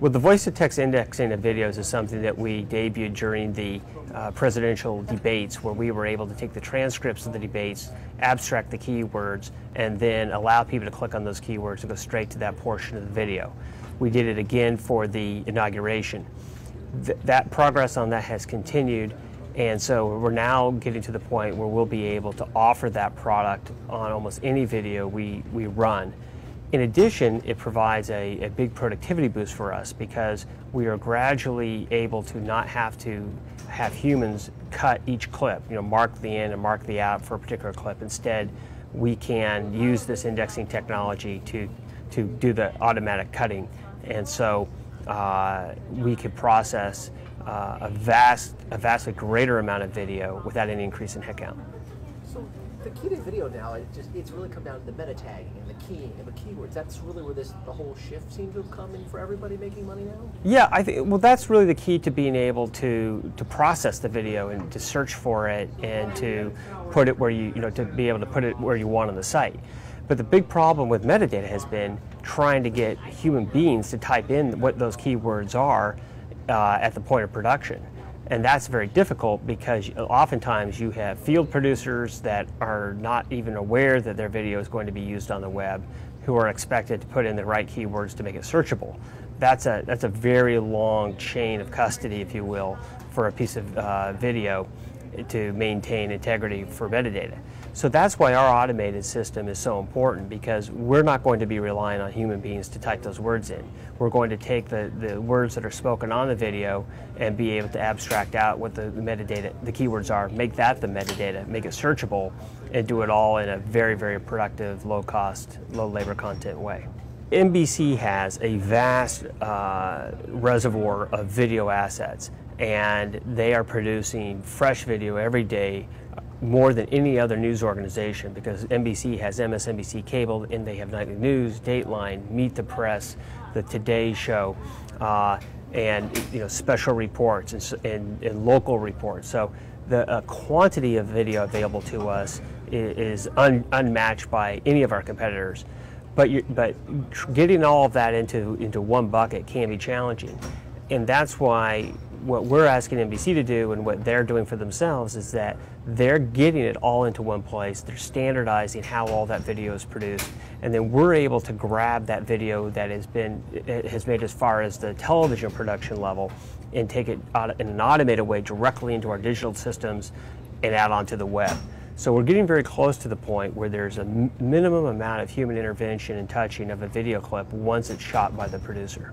Well, the voice-to-text indexing of videos is something that we debuted during the presidential debates, where we were able to take the transcripts of the debates, abstract the keywords, and then allow people to click on those keywords and go straight to that portion of the video. We did it again for the inauguration. That progress on that has continued, and so we're now getting to the point where we'll be able to offer that product on almost any video we run. In addition, it provides a big productivity boost for us, because we are gradually able to not have to have humans cut each clip, mark the in and mark the out for a particular clip. Instead, we can use this indexing technology to do the automatic cutting, and so we could process a vastly greater amount of video without any increase in headcount. So the key to video now, it's really come down to the meta tagging and the keying and the keywords. That's really where the whole shift seems to have come in for everybody making money now? Yeah, I think, well, that's really the key to being able to process the video and to search for it and to put it where to be able to put it where you want on the site. But the big problem with metadata has been trying to get human beings to type in what those keywords are at the point of production. And that's very difficult, because oftentimes you have field producers that are not even aware that their video is going to be used on the web, who are expected to put in the right keywords to make it searchable. That's a very long chain of custody, if you will, for a piece of video to maintain integrity for metadata. So that's why our automated system is so important, because we're not going to be relying on human beings to type those words in. We're going to take the words that are spoken on the video and be able to abstract out what the metadata, the keywords are, make that the metadata, make it searchable, and do it all in a very, very productive, low cost, low labor content way. NBC has a vast reservoir of video assets, and they are producing fresh video every day, more than any other news organization, because NBC has MSNBC cable, and they have nightly news, Dateline, Meet the Press, the Today Show, and special reports and local reports. So the quantity of video available to us is unmatched by any of our competitors. But getting all of that into one bucket can be challenging, and that's why what we're asking NBC to do, and what they're doing for themselves, is that they're getting it all into one place. They're standardizing how all that video is produced, and then we're able to grab that video that has made as far as the television production level and take it in an automated way directly into our digital systems and out onto the web. So we're getting very close to the point where there's a minimum amount of human intervention and touching of a video clip once it's shot by the producer.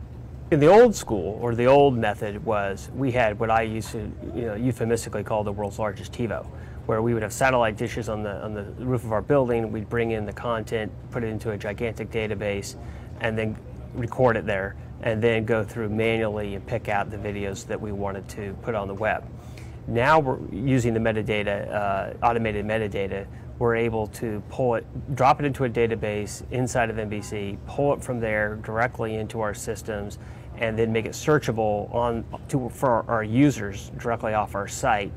In the old school, or the old method, was we had what I used to euphemistically call the world's largest TiVo, where we would have satellite dishes on the roof of our building. We'd bring in the content, put it into a gigantic database, and then record it there, and then go through manually and pick out the videos that we wanted to put on the web. Now we're using the metadata, automated metadata. We're able to pull it, drop it into a database inside of NBC, pull it from there directly into our systems, and then make it searchable for our users directly off our site.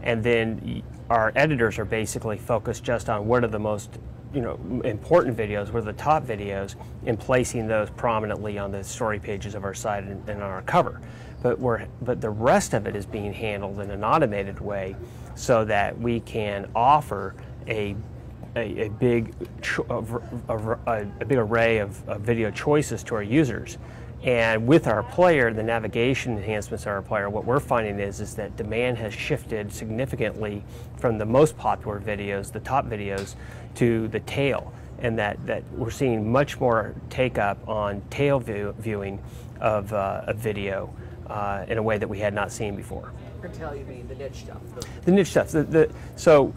And then our editors are basically focused just on what are the most important videos, what are the top videos, and placing those prominently on the story pages of our site and on our cover. But the rest of it is being handled in an automated way, so that we can offer a big array of video choices to our users. And with our player, the navigation enhancements of our player, what we're finding is that demand has shifted significantly from the most popular videos, the top videos, to the tail, and that we're seeing much more take up on tail viewing of video in a way that we had not seen before. And tail, you mean the niche stuff? The niche stuff. So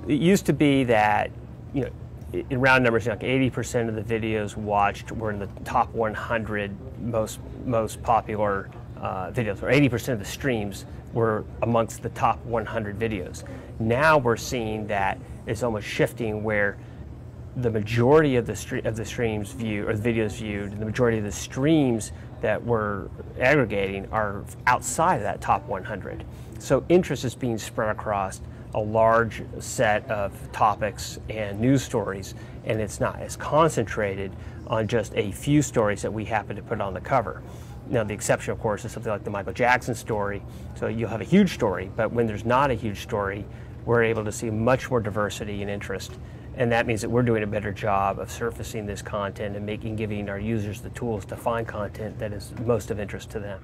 it used to be that, in round numbers, like 80% of the videos watched were in the top 100 most popular videos, or 80% of the streams were amongst the top 100 videos. Now we're seeing that it's almost shifting, where the majority of the streams viewed, or the videos viewed, and the majority of the streams that we're aggregating are outside of that top 100. So interest is being spread across a large set of topics and news stories, and it's not as concentrated on just a few stories that we happen to put on the cover. Now, the exception, of course, is something like the Michael Jackson story. So you'll have a huge story, but when there's not a huge story, we're able to see much more diversity and interest. And that means that we're doing a better job of surfacing this content and giving our users the tools to find content that is most of interest to them.